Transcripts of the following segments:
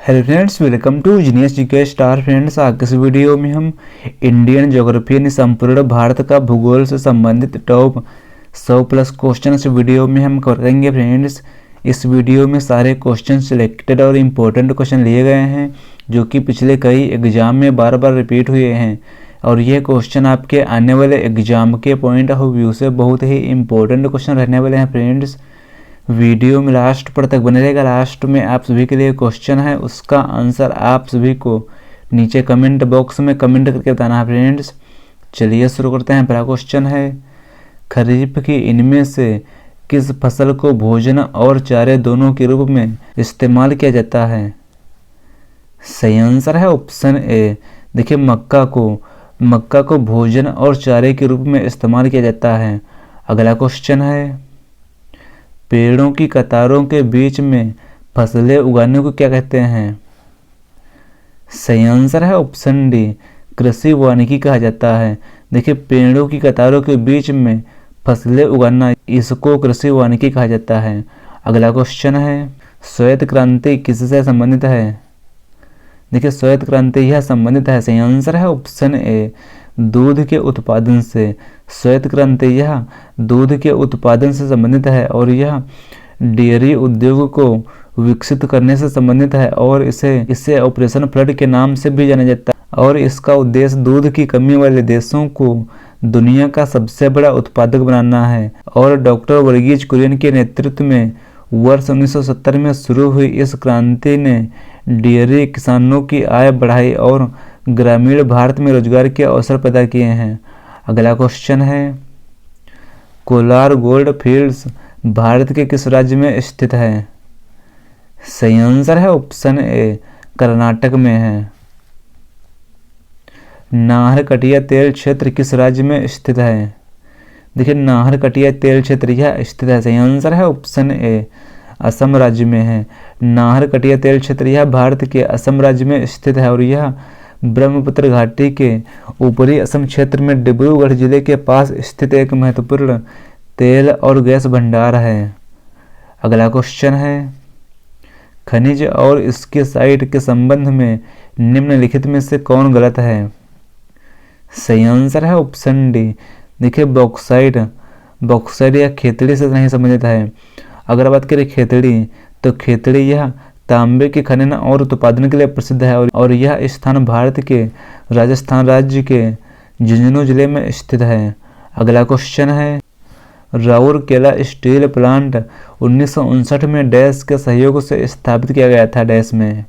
Hello friends, welcome to genius GK star. Friends, आज इस video में हम इंडियन ज्योग्राफी यानी संपूर्ण भारत का भूगोल से संबंधित टॉप 100 प्लस क्वेश्चन इस वीडियो में हम करेंगे। फ्रेंड्स, इस वीडियो में सारे क्वेश्चन सिलेक्टेड और इम्पोर्टेंट क्वेश्चन लिए गए हैं जो कि पिछले कई एग्जाम में बार बार रिपीट हुए हैं और ये क्वेश्चन आपके आने वाले एग्जाम के पॉइंट ऑफ व्यू से बहुत ही इम्पोर्टेंट क्वेश्चन रहने वाले हैं। फ्रेंड्स, वीडियो में लास्ट पर तक बने रहेगा। लास्ट में आप सभी के लिए क्वेश्चन है, उसका आंसर आप सभी को नीचे कमेंट बॉक्स में कमेंट करके बताना है। फ्रेंड्स, चलिए शुरू करते हैं। पहला क्वेश्चन है, खरीफ की इनमें से किस फसल को भोजन और चारे दोनों के रूप में इस्तेमाल किया जाता है? सही आंसर है ऑप्शन ए। देखिए, मक्का को भोजन और चारे के रूप में इस्तेमाल किया जाता है। अगला क्वेश्चन है, पेड़ों की कतारों के बीच में फसलें उगाने को क्या कहते हैं? सही आंसर है ऑप्शन डी, कृषि वानिकी कहा जाता है। देखिए, पेड़ों की कतारों के बीच में फसलें उगाना, इसको कृषि वानिकी कहा जाता है। अगला क्वेश्चन है, श्वेत क्रांति किससे संबंधित है? देखिए, श्वेत क्रांति यह संबंधित है। सही आंसर है ऑप्शन ए, दूध के उत्पादन से। श्वेत क्रांति यह दूध के उत्पादन से संबंधित है और यह डेयरी उद्योग को विकसित करने से संबंधित है और इसे ऑपरेशन फ्लड के नाम से भी जाना जाता है और इसका उद्देश्य दूध की कमी वाले देशों को दुनिया का सबसे बड़ा उत्पादक बनाना है। और डॉक्टर वर्गीज कुरियन के नेतृत्व में वर्ष 1970 में शुरू हुई इस क्रांति ने डेयरी किसानों की आय बढ़ाई और ग्रामीण भारत में रोजगार के अवसर पैदा किए हैं। अगला क्वेश्चन है, कोलार गोल्ड फील्ड्स भारत के किस राज्य में स्थित है? सही आंसर है ऑप्शन ए, कर्नाटक में है। नाहरकटिया तेल क्षेत्र किस राज्य में स्थित है? देखिए, नाहरकटिया तेल क्षेत्र यह स्थित है। सही आंसर है ऑप्शन ए, असम राज्य में है। नाहरकटिया तेल क्षेत्र यह भारत के असम राज्य में स्थित है और यह ब्रह्मपुत्र घाटी के ऊपरी असम क्षेत्र में डिब्रूगढ़ जिले के पास स्थित एक महत्वपूर्ण तेल और गैस भंडार है। अगला क्वेश्चन है, खनिज और इसके साइट के संबंध में निम्नलिखित में से कौन गलत है? सही आंसर है ऑप्शन डी। देखिए, बॉक्साइट या खेतड़ी से नहीं संबंधित है। अगर बात करें खेतड़ी, तो खेतड़ी यह तांबे के खनन और उत्पादन के लिए प्रसिद्ध है और यह स्थान भारत के राजस्थान राज्य के झुंझुनू जिले में स्थित है। अगला क्वेश्चन है, राउरकेला स्टील प्लांट 1959 में डैश के सहयोग से स्थापित किया गया था डैश में।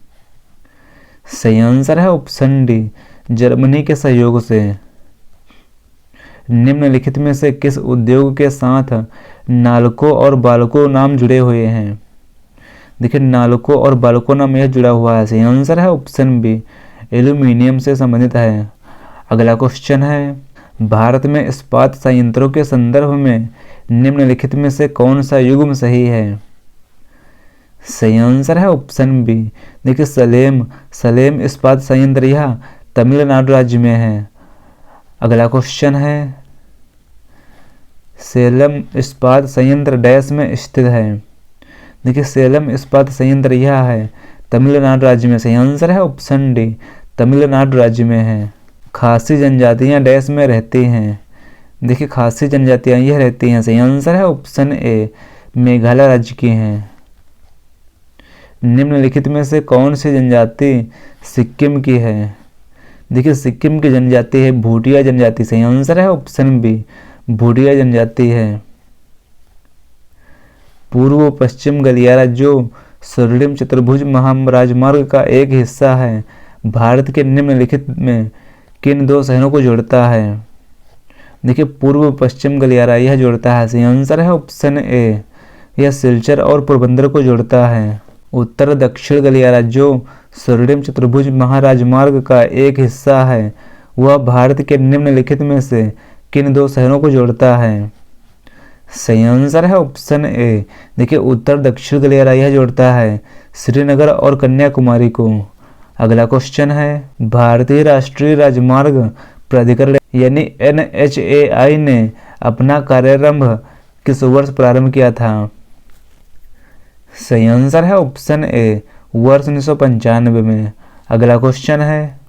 सही आंसर है ऑप्शन डी, जर्मनी के सहयोग से। निम्नलिखित में से किस उद्योग के साथ नालको और बाल्को नाम जुड़े हुए हैं? देखिए, नालको और बाल्को नाम यह जुड़ा हुआ है। सही आंसर है ऑप्शन बी, एल्यूमिनियम से संबंधित है। अगला क्वेश्चन है, भारत में इस्पात संयंत्रों के संदर्भ में निम्नलिखित में से कौन सा युग्म सही है? सही आंसर है ऑप्शन बी। देखिए, सलेम इस्पात संयंत्र यह तमिलनाडु राज्य में है। अगला क्वेश्चन है, सेलम इस्पात संयंत्र डैश में स्थित है? देखिए, सेलम इस्पात संयंत्र यह है तमिलनाडु राज्य में। सही आंसर है ऑप्शन डी, तमिलनाडु राज्य में है। खासी जनजातियां डैश में रहती हैं? देखिए, खासी जनजातियां यह रहती हैं। सही आंसर है ऑप्शन ए, मेघालय राज्य की हैं। निम्नलिखित में से कौन सी जनजाति सिक्किम की है? देखिए, सिक्किम की जनजाति है भूटिया जनजाति। सही आंसर है ऑप्शन बी, भूटिया जनजाति है। पूर्व पश्चिम गलियारा जो स्वर्णिम चतुर्भुज महाराजमार्ग का एक हिस्सा है, भारत के निम्नलिखित में किन दो शहरों को जोड़ता है? देखिए, पूर्व पश्चिम गलियारा यह जोड़ता है। सही आंसर है ऑप्शन ए, यह सिलचर और पोरबंदर को जोड़ता है। उत्तर दक्षिण गलियारा जो स्वर्णिम चतुर्भुज महाराजमार्ग का एक हिस्सा है, वह भारत के निम्नलिखित में से किन दो शहरों को जोड़ता है? सही आंसर है ऑप्शन ए। देखिए, उत्तर दक्षिण गलियारा यह जोड़ता है श्रीनगर और कन्याकुमारी को। अगला क्वेश्चन है, भारतीय राष्ट्रीय राजमार्ग प्राधिकरण यानी NHAI ने अपना कार्यारंभ किस वर्ष प्रारंभ किया था? सही आंसर है ऑप्शन ए, वर्ष 1995 में। अगला क्वेश्चन है,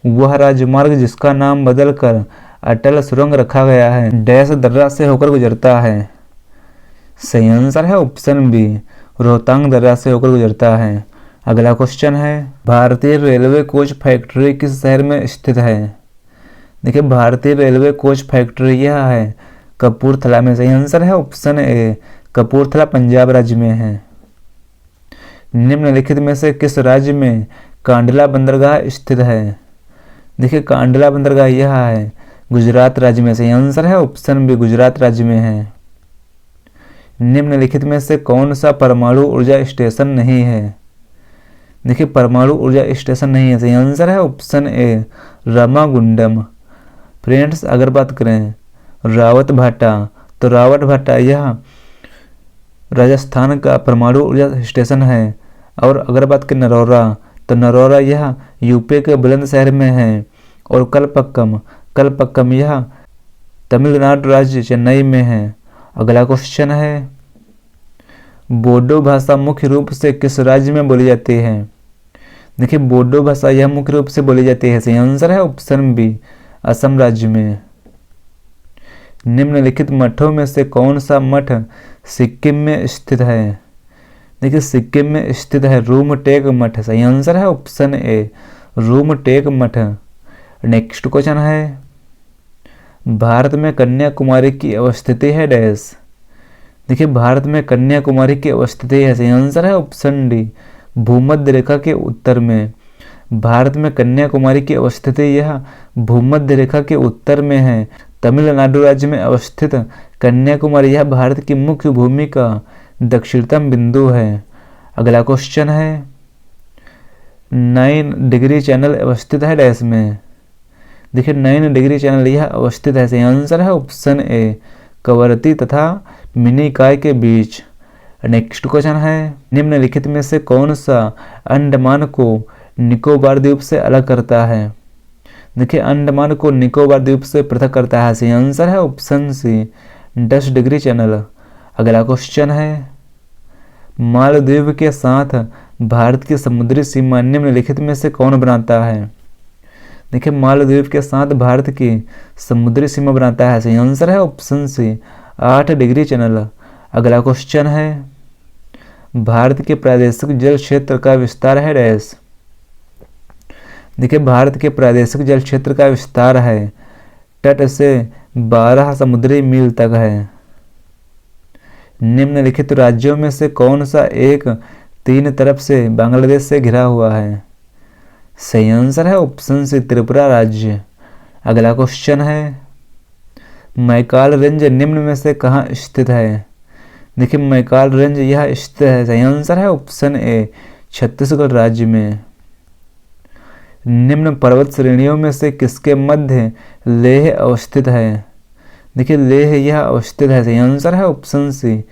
वह राजमार्ग जिसका नाम बदलकर अटल सुरंग रखा गया है डैश दर्रा से होकर गुजरता है। सही आंसर है ऑप्शन बी, रोहतांग दर्रा से होकर गुजरता है। अगला क्वेश्चन है, भारतीय रेलवे कोच फैक्ट्री किस शहर में स्थित है। देखिए भारतीय रेलवे कोच फैक्ट्री यह है कपूरथला में। सही आंसर है ऑप्शन ए, कपूरथला पंजाब राज्य में है। निम्नलिखित में से किस राज्य में कांडला बंदरगाह स्थित है। देखिए कांडला बंदरगाह यह है गुजरात राज्य में। सही आंसर है ऑप्शन बी, गुजरात राज्य में है। निम्नलिखित में से कौन सा परमाणु ऊर्जा स्टेशन नहीं है। देखिए परमाणु ऊर्जा स्टेशन नहीं है। सही आंसर है ऑप्शन ए, रामागुंडम। फ्रेंड्स अगर बात करें रावत भाटा, तो रावत भाटा यह राजस्थान का परमाणु ऊर्जा स्टेशन है। और अगर बात करें नरौरा, तो नरौरा यह यूपी के बुलंदशहर में है। और कलपक्कम यह तमिलनाडु राज्य चेन्नई में है। अगला क्वेश्चन है, बोडो भाषा मुख्य रूप से किस राज्य में बोली जाती है। देखिए बोडो भाषा यह मुख्य रूप से बोली जाती है। सही आंसर है ऑप्शन बी, असम राज्य में। निम्नलिखित मठों में से कौन सा मठ सिक्किम में स्थित है। देखिए सिक्किम में स्थित है रूमटेक मठ। सही आंसर है ऑप्शन ए, रूमटेक मठ। नेक्स्ट क्वेश्चन है, भारत में कन्याकुमारी की अवस्थिति है डैश। देखिए भारत में कन्याकुमारी की अवस्थिति है। सही आंसर है ऑप्शन डी, भूमध्य रेखा के उत्तर में। भारत में कन्याकुमारी की अवस्थिति यह भूमध्य रेखा के उत्तर में है। तमिलनाडु राज्य में अवस्थित कन्याकुमारी यह भारत की मुख्य भूमि का दक्षिणतम बिंदु है। अगला क्वेश्चन है, 9 डिग्री चैनल अवस्थित है डैश में। देखिए 9 डिग्री चैनल यह अवस्थित है। सही आंसर है ऑप्शन ए, कवरती तथा मिनिकॉय के बीच। नेक्स्ट क्वेश्चन है, निम्नलिखित में से कौन सा अंडमान को निकोबार द्वीप से अलग करता है। देखिए अंडमान को निकोबार द्वीप से पृथक करता है। सही आंसर है ऑप्शन सी, 10 डिग्री चैनल। अगला क्वेश्चन है, मालदीव के साथ भारत की समुद्री सीमा निम्नलिखित में से कौन बनाता है। देखिए मालदीव के साथ भारत की समुद्री सीमा बनाता है। सही आंसर है ऑप्शन सी, 8 डिग्री चैनल। अगला क्वेश्चन है, भारत के प्रादेशिक जल क्षेत्र का विस्तार है डैश। देखिए भारत के प्रादेशिक जल क्षेत्र का विस्तार है तट से 12 समुद्री मील तक है। निम्नलिखित राज्यों में से कौन सा एक 3 तरफ से बांग्लादेश से घिरा हुआ है। सही आंसर है ऑप्शन सी, त्रिपुरा राज्य। अगला क्वेश्चन है, मैकाल रेंज निम्न में से कहाँ स्थित है। देखिए मैकाल रेंज यह स्थित है। सही आंसर है ऑप्शन ए, छत्तीसगढ़ राज्य में। निम्न पर्वत श्रेणियों में से किसके मध्य लेह अवस्थित है। देखिए लेह यह अवस्थित है। सही आंसर है ऑप्शन सी,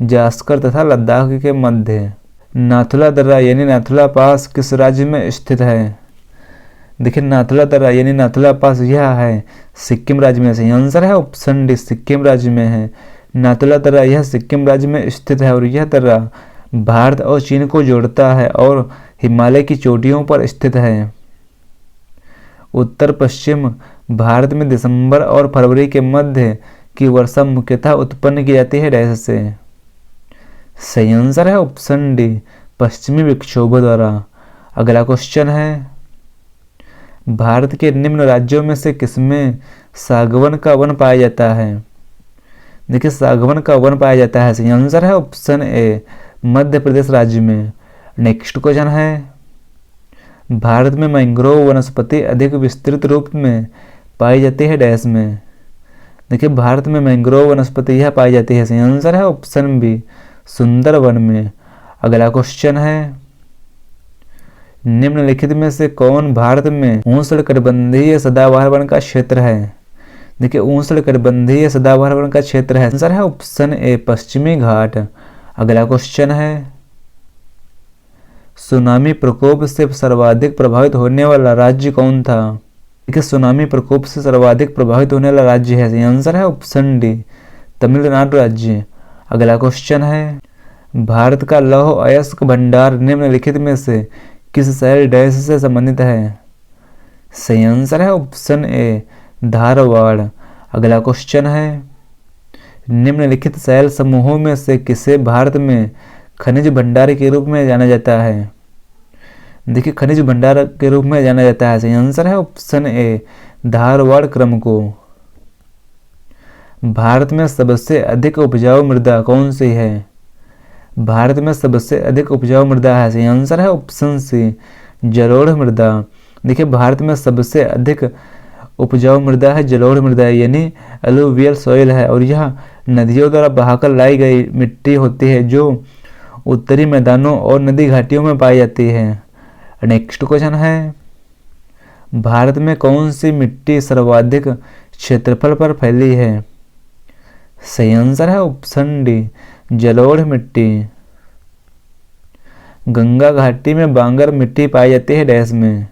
जास्कर तथा लद्दाख के मध्य। नाथुला दर्रा यानी नाथुला पास किस राज्य में स्थित है। देखिए नाथुला दर्रा यानी नाथुला पास यह है सिक्किम राज्य में। सही आंसर है ऑप्शन डी, सिक्किम राज्य में है। नाथुला दर्रा यह सिक्किम राज्य में स्थित है और यह दर्रा भारत और चीन को जोड़ता है और हिमालय की चोटियों पर स्थित है। उत्तर पश्चिम भारत में दिसंबर और फरवरी के मध्य की वर्षा मुख्यतः उत्पन्न की जाती है डैश से। सही आंसर है ऑप्शन डी, पश्चिमी विक्षोभ द्वारा। अगला क्वेश्चन है, भारत के निम्न राज्यों में से किसमें सागवन का वन पाया जाता है। देखिए सागवन का वन पाया जाता है। सही आंसर है ऑप्शन ए, मध्य प्रदेश राज्य में। नेक्स्ट क्वेश्चन है, भारत में मैंग्रोव वनस्पति अधिक विस्तृत रूप में पाई जाती है डैश में। देखिए भारत में मैंग्रोव वनस्पति यह पाई जाती है। सही आंसर है ऑप्शन बी, सुंदरवन में। अगला क्वेश्चन है, निम्नलिखित में से कौन भारत में उष्णकटिबंधीय सदाबहार वन का क्षेत्र है। देखिए उष्णकटिबंधीय सदाबहार वन का क्षेत्र है। आंसर है ऑप्शन ए, पश्चिमी घाट। अगला क्वेश्चन है, सुनामी प्रकोप से सर्वाधिक प्रभावित होने वाला राज्य कौन था। देखिए सुनामी प्रकोप से सर्वाधिक प्रभावित होने वाला राज्य है। आंसर है ऑप्शन डी, तमिलनाडु राज्य। अगला क्वेश्चन है, भारत का लौह अयस्क भंडार निम्नलिखित में से किस शहर डैश से संबंधित है? सही आंसर है ऑप्शन ए धारवाड़। अगला क्वेश्चन है, निम्नलिखित शैल समूहों में से किसे भारत में खनिज भंडार के रूप में जाना जाता है? देखिए खनिज भंडार के रूप में जाना जाता है। सही आंसर है ऑप्शन ए धारवाड़ क्रम को। भारत में सबसे अधिक उपजाऊ मृदा कौन सी है? भारत में सबसे अधिक उपजाऊ मृदा है। सही आंसर है ऑप्शन सी जलोढ़ मृदा। देखिए भारत में सबसे अधिक उपजाऊ मृदा है जलोढ़ मृदा यानी एलुवियल सॉइल है, और यह नदियों द्वारा बहाकर लाई गई मिट्टी होती है जो उत्तरी मैदानों और नदी घाटियों में पाई जाती है। नेक्स्ट क्वेश्चन है, भारत में कौन सी मिट्टी सर्वाधिक क्षेत्रफल पर फैली है? सही आंसर है ऑप्शन डी जलोढ़ मिट्टी। गंगा घाटी में बांगर मिट्टी पाई जाती है डैश में।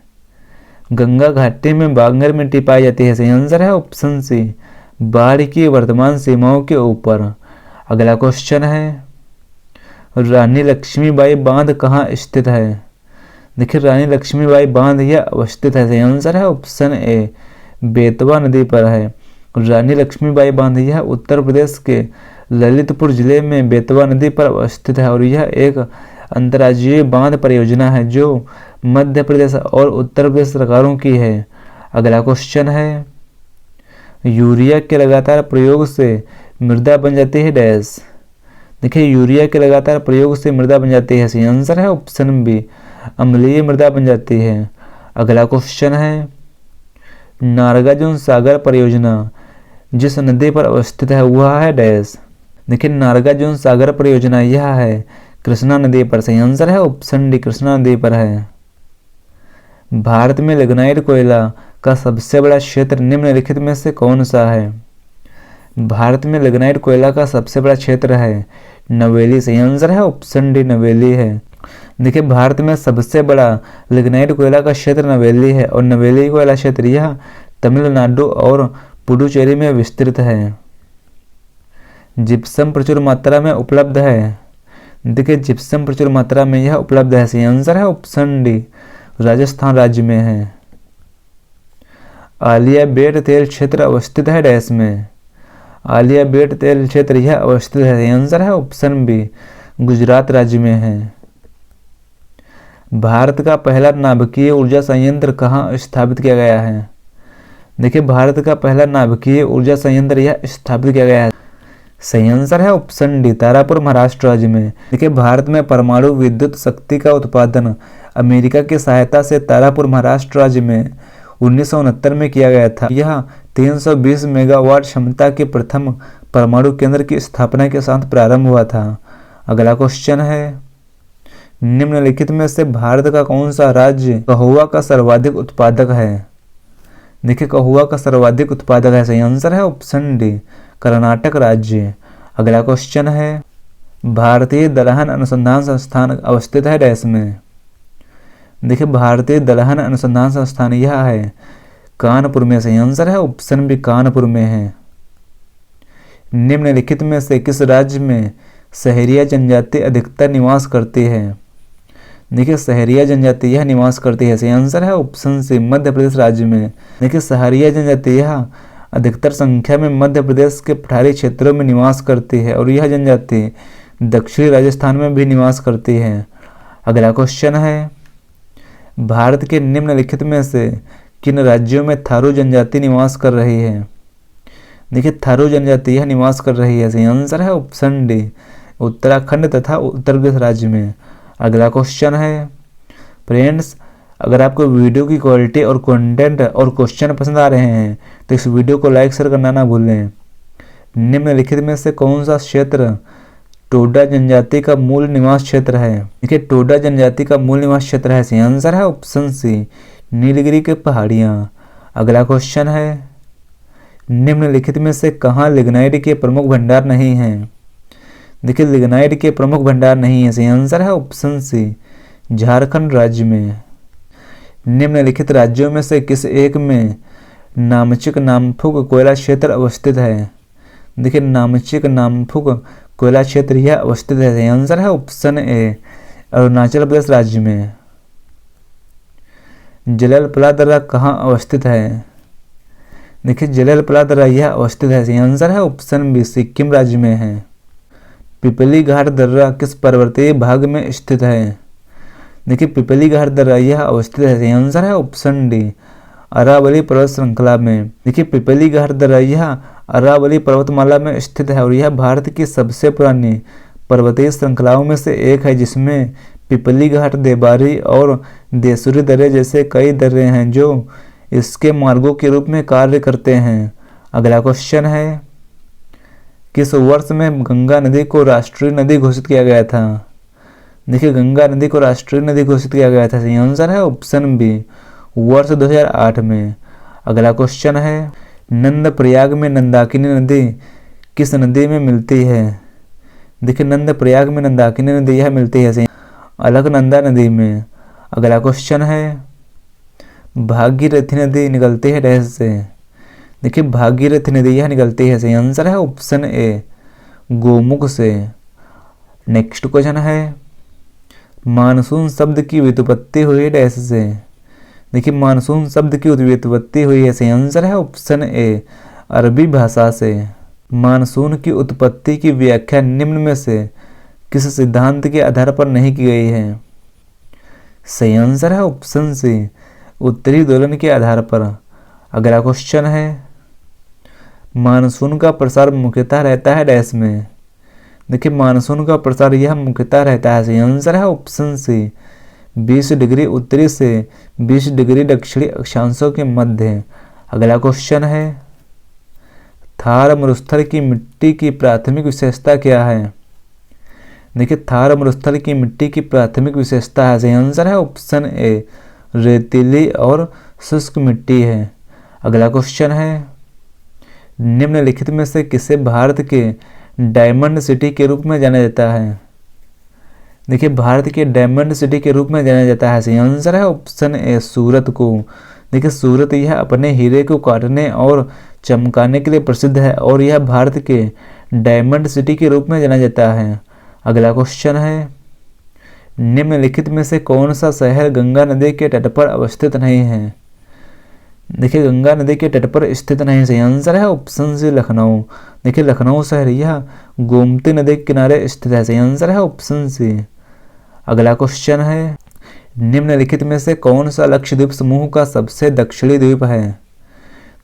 गंगा घाटी में बांगर मिट्टी पाई जाती है। सही आंसर है ऑप्शन सी बाढ़ की वर्तमान सीमाओं के ऊपर। अगला क्वेश्चन है, रानी लक्ष्मीबाई बांध कहाँ स्थित है? देखिए रानी लक्ष्मीबाई बांध यह अवस्थित है। सही आंसर है ऑप्शन ए बेतवा नदी पर है। रानी लक्ष्मीबाई बांध यह उत्तर प्रदेश के ललितपुर जिले में बेतवा नदी पर अवस्थित है, और यह एक अंतर्राज्यीय बांध परियोजना है जो मध्य प्रदेश और उत्तर प्रदेश सरकारों की है। अगला क्वेश्चन है, यूरिया के लगातार प्रयोग से मृदा बन जाती है डैश। देखिए यूरिया के लगातार प्रयोग से मृदा बन जाती है। सही आंसर है ऑप्शन बी अम्लीय मृदा बन जाती है। अगला क्वेश्चन है, नागार्जुन सागर परियोजना जिस नदी पर अवस्थित है वह है डैश। देखिए नागार्जुन सागर परियोजना यह है कृष्णा नदी पर। सही आंसर है ऑप्शन डी कृष्णा नदी पर है। भारत में लिग्नाइट कोयला का सबसे बड़ा क्षेत्र निम्नलिखित में से कौन सा है? भारत में लिग्नाइट कोयला का सबसे बड़ा क्षेत्र है नवेली। सही आंसर है ऑप्शन डी नवेली है। देखिए भारत में सबसे बड़ा लिग्नाइट कोयला का क्षेत्र नवेली है, और नवेली कोयला क्षेत्र यह तमिलनाडु और पुडुचेरी में विस्तृत है। जिप्सम प्रचुर मात्रा में उपलब्ध है। देखिए जिप्सम प्रचुर मात्रा में यह उपलब्ध है। सही आंसर है ऑप्शन डी राजस्थान राज्य में है। आलिया बेट तेल क्षेत्र अवस्थित है डैश में। आलिया बेट तेल क्षेत्र यह अवस्थित है। सही आंसर है ऑप्शन बी गुजरात राज्य में है। भारत का पहला नाभिकीय ऊर्जा संयंत्र कहाँ स्थापित किया गया है? देखिए भारत का पहला नाभिकीय ऊर्जा संयंत्र यह स्थापित किया गया है। सही आंसर है ऑप्शन डी तारापुर महाराष्ट्र राज्य में। देखिए भारत में परमाणु विद्युत शक्ति का उत्पादन अमेरिका की सहायता से तारापुर महाराष्ट्र राज्य में 1969 में किया गया था। यह 320 मेगावाट क्षमता के प्रथम परमाणु केंद्र की स्थापना के साथ प्रारंभ हुआ था। अगला क्वेश्चन है, निम्नलिखित में से भारत का कौन सा राज्य कहुआ का सर्वाधिक उत्पादक है? देखिए कहुआ का सर्वाधिक उत्पादक है। सही आंसर है ऑप्शन डी कर्नाटक राज्य। अगला क्वेश्चन है, भारतीय दलहन अनुसंधान संस्थान अवस्थित है डैश में। देखिए भारतीय दलहन अनुसंधान संस्थान यह है कानपुर में। सही आंसर है ऑप्शन बी कानपुर में है। निम्नलिखित में से किस राज्य में सहरिया जनजाति अधिकतर निवास करती है? देखिए सहरिया जनजाति यह निवास करती है। सही आंसर है ऑप्शन सी मध्य प्रदेश राज्य में। देखिए सहरिया जनजाति यह अधिकतर संख्या में मध्य प्रदेश के पठारी क्षेत्रों में निवास करती है, और यह जनजाति दक्षिणी राजस्थान में भी निवास करती है। अगला क्वेश्चन है, भारत के निम्नलिखित में से किन राज्यों में थारू जनजाति निवास कर रही है? देखिए थारू जनजाति यह निवास कर रही है। सही आंसर है ऑप्शन डी उत्तराखंड तथा उत्तर प्रदेश राज्य में। अगला क्वेश्चन है, फ्रेंड्स अगर आपको वीडियो की क्वालिटी और कंटेंट और क्वेश्चन पसंद आ रहे हैं तो इस वीडियो को लाइक शेयर करना ना भूलें। निम्नलिखित में से कौन सा क्षेत्र टोडा जनजाति का मूल निवास क्षेत्र है? देखिए टोडा जनजाति का मूल निवास क्षेत्र है। सही आंसर है ऑप्शन सी नीलगिरी के पहाड़ियाँ। अगला क्वेश्चन है, निम्नलिखित में से कहाँ लिग्नाइट के प्रमुख भंडार नहीं हैं? देखिए लिग्नाइट के प्रमुख भंडार नहीं है। सही आंसर है ऑप्शन सी झारखंड राज्य में। निम्नलिखित राज्यों में से किस एक में नामचिक नामफुक कोयला क्षेत्र अवस्थित है? देखिए नामचिक नामफुक कोयला क्षेत्र यह अवस्थित है? सही आंसर है ऑप्शन ए अरुणाचल प्रदेश राज्य में। जललपला दर्रा कहाँ अवस्थित है? देखिए जललपला दर्रा यह अवस्थित है? सही आंसर है ऑप्शन बी सिक्किम राज्य में है। पिपली घाट दर्रा किस पर्वतीय भाग में स्थित है? देखिए पिपली घाट दर्रा यह अवस्थित है? सही आंसर है ऑप्शन डी अरावली पर्वत श्रृंखला में। देखिए पिपली घाट दर्रा यह अरावली पर्वतमाला में स्थित है और यह भारत की सबसे पुरानी पर्वतीय श्रृंखलाओं में से एक है, जिसमें पिपली घाट, देबारी और देसूरी दर्रे जैसे कई दर्रे हैं जो इसके मार्गों के रूप में कार्य करते हैं। अगला क्वेश्चन है, किस वर्ष में गंगा नदी को राष्ट्रीय नदी घोषित किया गया था? देखिए गंगा नदी को राष्ट्रीय नदी घोषित किया गया था? सही आंसर है ऑप्शन बी वर्ष 2008 में। अगला क्वेश्चन है, नंद प्रयाग में नंदाकिनी नदी किस नदी में मिलती है? देखिए नंद प्रयाग में नंदाकिनी नदी यह मिलती है अलकनंदा नदी में। अगला क्वेश्चन है, भागीरथी नदी निकलती है डैश से? देखिए भागीरथी नदी यह निकलती है? सही आंसर है ऑप्शन ए गोमुख से। नेक्स्ट क्वेश्चन है, मानसून शब्द की व्युत्पत्ति हुई डैश से? देखिए मानसून शब्द की व्युत्पत्ति हुई है? सही आंसर है ऑप्शन ए अरबी भाषा से। मानसून की उत्पत्ति की व्याख्या निम्न में से किस सिद्धांत के आधार पर नहीं की गई है? सही आंसर है ऑप्शन सी उत्तरी दोलन के आधार पर। अगला क्वेश्चन है, मानसून का प्रसार मुख्यतः रहता है डैश में? देखिए मानसून का प्रसार यह मुख्यतः रहता है? सही आंसर है ऑप्शन सी 20 डिग्री उत्तरी से 20 डिग्री दक्षिणी अक्षांशों के मध्य। अगला क्वेश्चन है, थार मरुस्थल की मिट्टी की प्राथमिक विशेषता क्या है? देखिए थार मरुस्थल की मिट्टी की प्राथमिक विशेषता है? सही आंसर है ऑप्शन ए रेतीली और शुष्क मिट्टी है। अगला क्वेश्चन है, निम्नलिखित में से किसे भारत के डायमंड सिटी के रूप में जाना जाता है? देखिए भारत के डायमंड सिटी के रूप में जाना जाता है? सही आंसर है ऑप्शन ए सूरत को। देखिए सूरत यह अपने हीरे को काटने और चमकाने के लिए प्रसिद्ध है और यह भारत के डायमंड सिटी के रूप में जाना जाता है। अगला क्वेश्चन है, निम्नलिखित में से कौन सा शहर गंगा नदी के तट पर अवस्थित नहीं है? देखिए गंगा नदी के तट पर स्थित नहीं? सही आंसर है ऑप्शन सी लखनऊ। देखिए लखनऊ शहर यह गोमती नदी के किनारे स्थित है? सही आंसर है ऑप्शन सी। अगला क्वेश्चन है, निम्नलिखित में से कौन सा लक्षद्वीप समूह का सबसे दक्षिणी द्वीप है?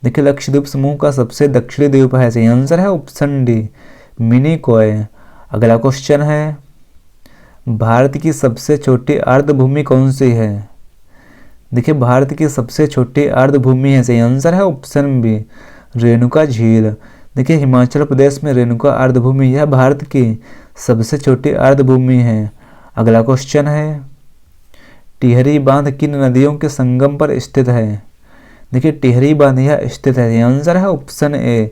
देखिए लक्षद्वीप समूह का सबसे दक्षिणी द्वीप है? सही आंसर है ऑप्शन डी मिनिकॉय। अगला क्वेश्चन है, भारत की सबसे छोटी आर्द्रभूमि कौन सी है? देखिए भारत की सबसे छोटी आर्द्रभूमि है? सही आंसर है ऑप्शन बी रेणुका झील। देखिए हिमाचल प्रदेश में रेणुका आर्द्रभूमि यह भारत की सबसे छोटी आर्द्रभूमि है। अगला क्वेश्चन है, टिहरी बांध किन नदियों के संगम पर स्थित है? देखिए टिहरी बांध यह स्थित है? यह आंसर है ऑप्शन ए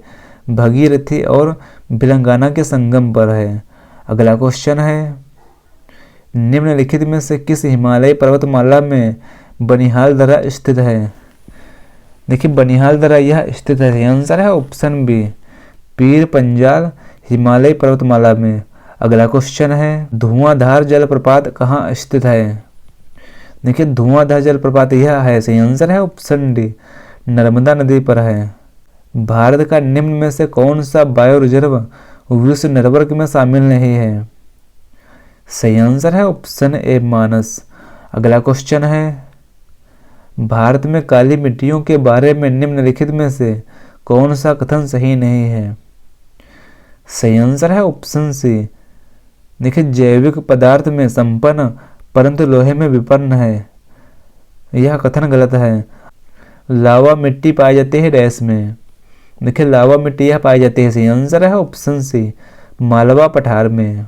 भगीरथी और भिलंगाना के संगम पर है। अगला क्वेश्चन है, निम्नलिखित में से किस हिमालय पर्वतमाला में बनिहाल दर्रा स्थित है? देखिए बनिहाल दर्रा यह स्थित है? यह आंसर है ऑप्शन बी पीर पंजाल हिमालय पर्वतमाला में। अगला क्वेश्चन है, धुआंधार जलप्रपात कहाँ स्थित है? देखिए धुआंधार जलप्रपात यह है? सही आंसर है ऑप्शन डी नर्मदा नदी पर है। भारत का निम्न में से कौन सा बायो रिजर्व विश्व नेटवर्क में शामिल नहीं है? सही आंसर है ऑप्शन ए मानस। अगला क्वेश्चन है, भारत में काली मिट्टियों के बारे में निम्नलिखित में से कौन सा कथन सही नहीं है? सही आंसर है ऑप्शन सी। देखिए जैविक पदार्थ में संपन्न परंतु लोहे में विपन्न है, यह कथन गलत है। लावा मिट्टी पाई जाती है डैश में? देखिए लावा मिट्टी यह पाई जाती है? सही आंसर है ऑप्शन सी मालवा पठार में।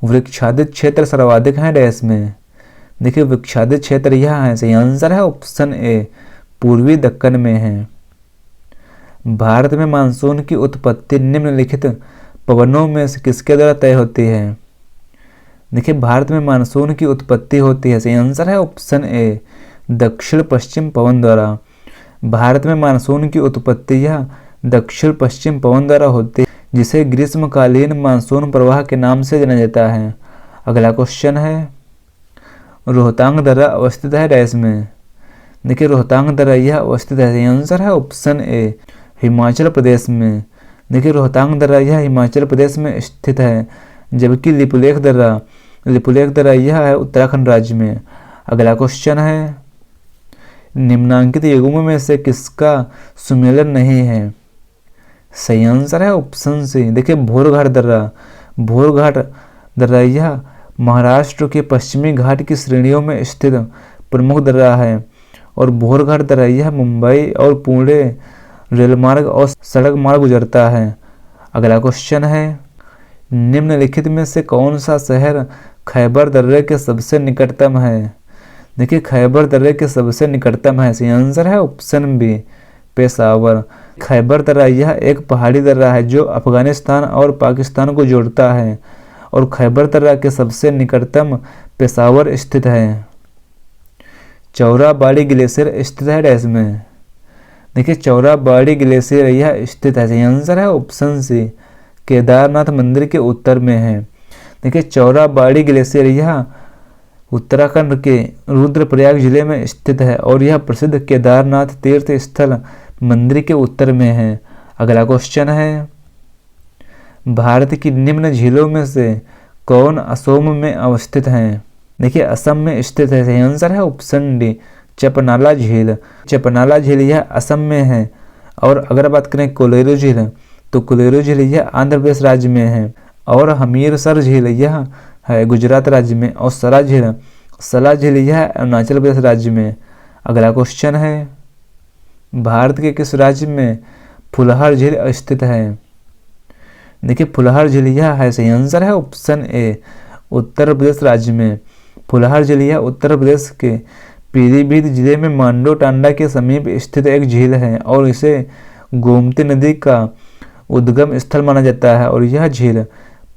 वृक्षादित क्षेत्र सर्वाधिक है डैश में? देखिए वृक्षादित क्षेत्र यह है? सही आंसर है ऑप्शन ए पूर्वी दक्कन में है। भारत में मानसून की उत्पत्ति निम्नलिखित पवनों में से किसके द्वारा तय होती है? देखिए भारत में मानसून की उत्पत्ति होती है? सही आंसर है ऑप्शन ए दक्षिण पश्चिम पवन द्वारा। भारत में मानसून की उत्पत्ति यह दक्षिण पश्चिम पवन द्वारा होती है, जिसे ग्रीष्मकालीन मानसून प्रवाह के नाम से जाना जाता है। अगला क्वेश्चन है, रोहतांग दर्रा अवस्थित है डैश में। देखिए रोहतांग दर्रा यह अवस्थित है, आंसर है ऑप्शन ए हिमाचल प्रदेश में। देखिए रोहतांग दर्रा यह हिमाचल प्रदेश में स्थित है, जबकि लिपुलेख दर्रा यह है उत्तराखंड राज्य में। अगला क्वेश्चन है, निम्नांकित युग्मों में से किसका सुमेलन नहीं है। सही आंसर है ऑप्शन सी। देखिए भोरघाट दर्रा यह महाराष्ट्र के पश्चिमी घाट की श्रेणियों में स्थित प्रमुख दर्रा है और भोरघाट दर्रा यह मुंबई और पुणे रेलमार्ग और सड़क मार्ग गुजरता है। अगला क्वेश्चन है, निम्नलिखित में से कौन सा शहर खैबर दर्रे के सबसे निकटतम है। देखिए खैबर दर्रे के सबसे निकटतम है, सही आंसर है ऑप्शन बी पेशावर। खैबर दर्रा यह एक पहाड़ी दर्रा है जो अफगानिस्तान और पाकिस्तान को जोड़ता है और खैबर दर्रा के सबसे निकटतम पेशावर स्थित है। चौराबाड़ी ग्लेशियर स्थित है डैश में। देखिए चौराबाड़ी ग्लेशियर यह स्थित है, सही आंसर है ऑप्शन सी केदारनाथ मंदिर के उत्तर में है। देखिए चौराबाड़ी ग्लेशियर यह उत्तराखंड के रुद्रप्रयाग जिले में स्थित है और यह प्रसिद्ध केदारनाथ तीर्थ स्थल मंदिर के उत्तर में है। अगला क्वेश्चन है, भारत की निम्न झीलों में से कौन असम में अवस्थित है। देखिए असम में स्थित है, सही आंसर है ऑप्शन डी चपनाला झील यह असम में है। और अगर बात करें कोलेरू झील तो कोलेरू झील यह आंध्र प्रदेश राज्य में है और हमीरसर झील यह है गुजरात राज्य में और सला झील यह अरुणाचल प्रदेश राज्य में। अगला क्वेश्चन है, भारत के किस राज्य में फुलहर झील स्थित है। देखिए फुलहर झील यह है, सही आंसर है ऑप्शन ए उत्तर प्रदेश राज्य में। फुलहर झील यह उत्तर प्रदेश के पीलीभीत जिले में मांडो टांडा के समीप स्थित एक झील है और इसे गोमती नदी का उद्गम स्थल माना जाता है और यह झील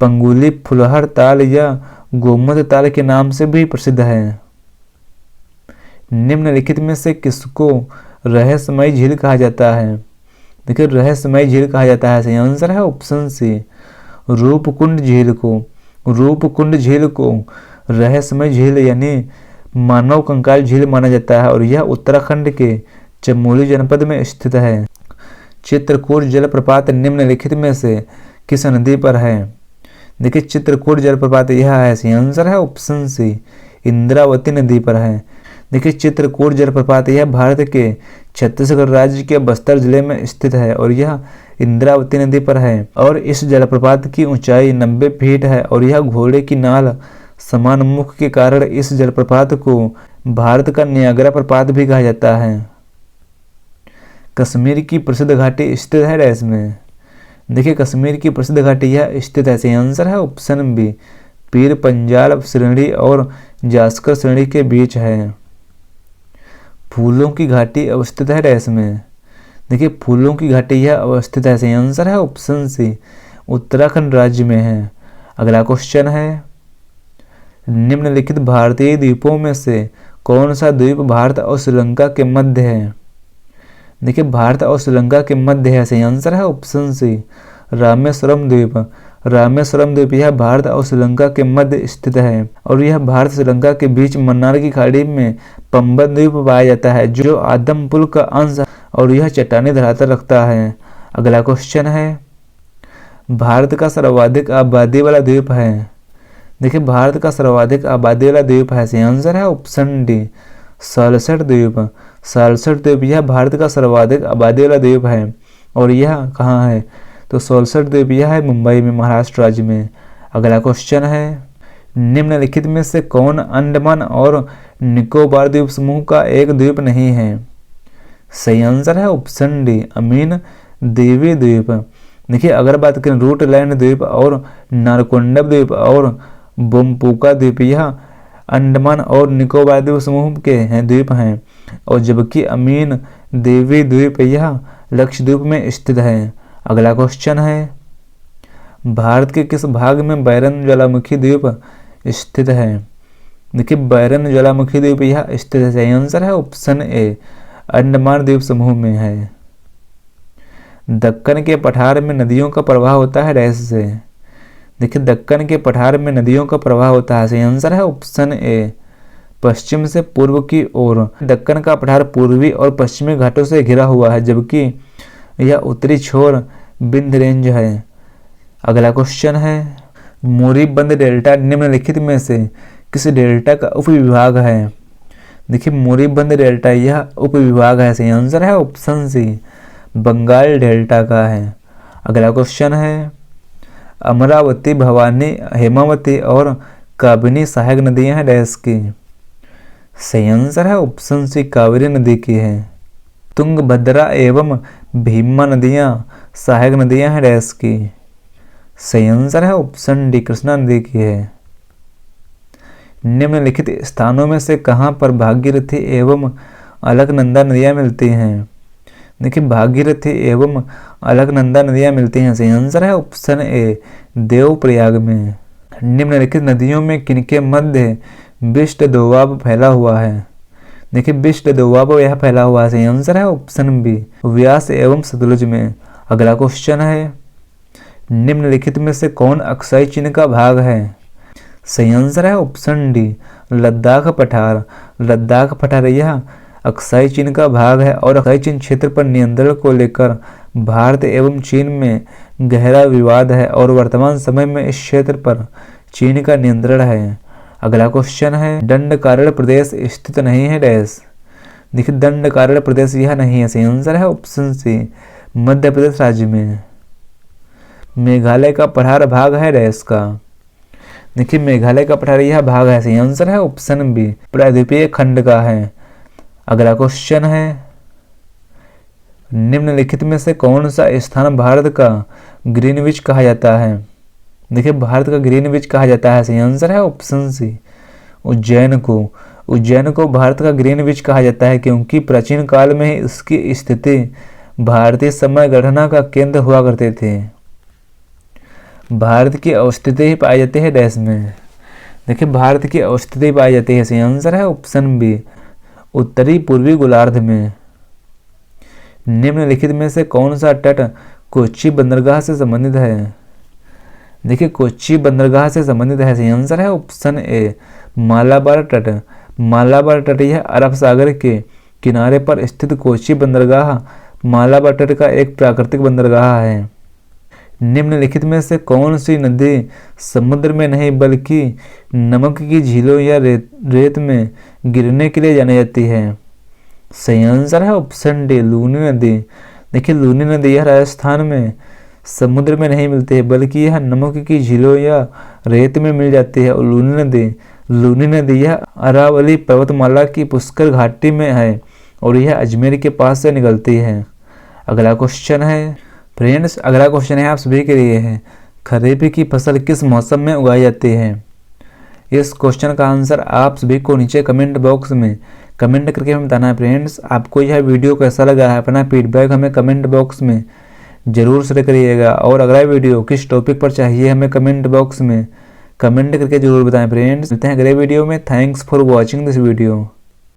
पंगुली फुलहर ताल या गोमत ताल के नाम से भी प्रसिद्ध है। निम्नलिखित में से किसको रहस्यमयी झील कहा जाता है। देखिए रहस्यमयी झील कहा जाता है, सही आंसर है ऑप्शन सी रूपकुंड झील को रहस्यमय झील यानी मानव कंकाल झील माना जाता है और यह उत्तराखंड के चमोली जनपद में स्थित है। चित्रकूट जलप्रपात निम्नलिखित में से किस नदी पर है। देखिए चित्रकूट जलप्रपात यह है, सही आंसर है ऑप्शन सी इंद्रावती नदी पर है। देखिए चित्रकूट जलप्रपात यह भारत के छत्तीसगढ़ राज्य के बस्तर जिले में स्थित है और यह इंद्रावती नदी पर है और इस जलप्रपात की ऊंचाई 90 फीट है और यह घोड़े की नाल समान मुख के कारण इस जलप्रपात को भारत का नियाग्रा प्रपात भी कहा जाता है। कश्मीर की प्रसिद्ध घाटी स्थित है डैश में। देखिए कश्मीर की प्रसिद्ध घाटी यह स्थित है, सही आंसर है ऑप्शन बी पीर पंजाल श्रेणी और जास्कर श्रेणी के बीच है। फूलों की घाटी अवस्थित है डैश में। देखिए फूलों की घाटी यह अवस्थित है, सही आंसर है ऑप्शन सी उत्तराखंड राज्य में है। अगला क्वेश्चन है, निम्नलिखित भारतीय द्वीपों में से कौन सा द्वीप भारत और श्रीलंका के मध्य है। देखिए भारत और श्रीलंका के मध्य है, सही आंसर है ऑप्शन सी रामेश्वरम द्वीप यह भारत और श्रीलंका के मध्य स्थित है और यह भारत श्रीलंका के बीच मन्नार की खाड़ी में पंबन द्वीप पाया जाता है जो आदम पुल का अंश और यह चट्टानी धरातल रखता है। अगला क्वेश्चन है, भारत का सर्वाधिक आबादी वाला द्वीप है। देखिए भारत का सर्वाधिक आबादी वाला द्वीप है, सही आंसर है ऑप्शन डी सालसठ द्वीप यह भारत का सर्वाधिक आबादी वाला द्वीप है और यह कहाँ है तो सालसठ द्वीप यह है मुंबई में महाराष्ट्र राज्य में। अगला क्वेश्चन है, निम्नलिखित में से कौन अंडमान और निकोबार द्वीप समूह का एक द्वीप नहीं है। सही आंसर है ऑप्शन डी अमीन देवी द्वीप। देखिए अगर बात करें रूटलैंड द्वीप और नारकोंडम द्वीप और बोमपूका द्वीप यह अंडमान और निकोबार द्वीप समूह के द्वीप हैं और जबकि अमीन देवी द्वीप यह लक्षद्वीप में स्थित है। अगला क्वेश्चन है, भारत के किस भाग में बैरन ज्वालामुखी द्वीप स्थित है। देखिए बैरन ज्वालामुखी द्वीप यह स्थित है, सही आंसर है ऑप्शन ए अंडमान द्वीप समूह में है। दक्कन के पठार में नदियों का प्रवाह होता है डैश से। देखिए दक्कन के पठार में नदियों का प्रवाह होता है, सही आंसर है ऑप्शन ए पश्चिम से पूर्व की ओर। दक्कन का पठार पूर्वी और पश्चिमी घाटों से घिरा हुआ है, जबकि यह उत्तरी छोर विंध्य रेंज है। अगला क्वेश्चन है, मोरीबंद डेल्टा निम्नलिखित में से किस डेल्टा का उपविभाग है। देखिए मोरीबंद डेल्टा यह उपविभाग है, सही आंसर है ऑप्शन सी बंगाल डेल्टा का है। अगला क्वेश्चन है, अमरावती, भवानी, हेमावती और काबिनी सहायक नदियां हैं डैश की। सही आंसर है ऑप्शन सी कावेरी नदी की है। तुंगभद्रा एवं भीमा नदियां सहायक नदियां हैं डैश की। सही आंसर है ऑप्शन डी कृष्णा नदी की है। निम्नलिखित स्थानों में से कहां पर भागीरथी एवं अलकनंदा नदियां मिलती हैं। देखिए भागीरथी एवं अलकनंदा नदियां मिलती हैं, सही आंसर है ऑप्शन ए देवप्रयाग में। निम्नलिखित नदियों में किनके मध्य विष्ट दोआब फैला हुआ है। देखिए विष्ट दोआब यह फैला हुआ है, सही आंसर है ऑप्शन बी व्यास एवं सतलुज में। अगला क्वेश्चन है, निम्नलिखित में से कौन अक्साई चीन का भाग है। सही आंसर है ऑप्शन डी लद्दाख पठार। लद्दाख पठार यह अक्साई चीन का भाग है और अक्साई चीन क्षेत्र पर नियंत्रण को लेकर भारत एवं चीन में गहरा विवाद है और वर्तमान समय में इस क्षेत्र पर चीन का नियंत्रण है। अगला क्वेश्चन है, दंडकारण्य प्रदेश स्थित नहीं है डैश। देखिए दंडकारण्य प्रदेश यह नहीं है, सही आंसर है ऑप्शन सी मध्य प्रदेश राज्य में। मेघालय का पठार भाग है डैश का। देखिए मेघालय का पठार यह भाग है, सही आंसर है ऑप्शन बी प्रायद्वीपीय खंड का है। अगला क्वेश्चन है, निम्नलिखित में से कौन सा स्थान भारत का ग्रीनविच कहा जाता है। देखिए भारत का ग्रीनविच कहा जाता है, सही आंसर है ऑप्शन सी उज्जैन को। उज्जैन को भारत का ग्रीनविच कहा जाता है क्योंकि प्राचीन काल में इसकी स्थिति भारतीय समय गणना का केंद्र हुआ करते थे। भारत की अवस्थिति ही पाई जाती है डैश में। देखिए भारत की अवस्थिति पाई जाती है, सही आंसर है ऑप्शन बी उत्तरी पूर्वी गोलार्ध में। निम्नलिखित में से कौन सा तट कोच्चि बंदरगाह से संबंधित है। देखिए कोच्चि बंदरगाह से संबंधित है, सही आंसर है ऑप्शन ए मालाबार तट। मालाबार तट यह अरब सागर के किनारे पर स्थित कोच्चि बंदरगाह मालाबार तट का एक प्राकृतिक बंदरगाह है। निम्नलिखित में से कौन सी नदी समुद्र में नहीं बल्कि नमक की झीलों या रेत में गिरने के लिए जानी जाती है। सही आंसर है ऑप्शन डी लूनी नदी। देखिए लूनी नदी यह राजस्थान में समुद्र में नहीं मिलती है बल्कि यह नमक की झीलों या रेत में मिल जाती है। और लूनी नदी यह अरावली पर्वतमाला की पुष्कर घाटी में है और यह अजमेर के पास से निकलती है। अगला क्वेश्चन है फ्रेंड्स, अगला क्वेश्चन है आप सभी के लिए है, खरीफ की फसल किस मौसम में उगाई जाती है। इस क्वेश्चन का आंसर आप सभी को नीचे कमेंट बॉक्स में कमेंट करके हमें बताना है। फ्रेंड्स आपको यह वीडियो कैसा लगा है अपना फीडबैक हमें कमेंट बॉक्स में जरूर शेयर करिएगा और अगला वीडियो किस टॉपिक पर चाहिए हमें कमेंट बॉक्स में कमेंट करके जरूर बताएं। फ्रेंड्स मिलते हैं अगले वीडियो में। Thanks for watching this video.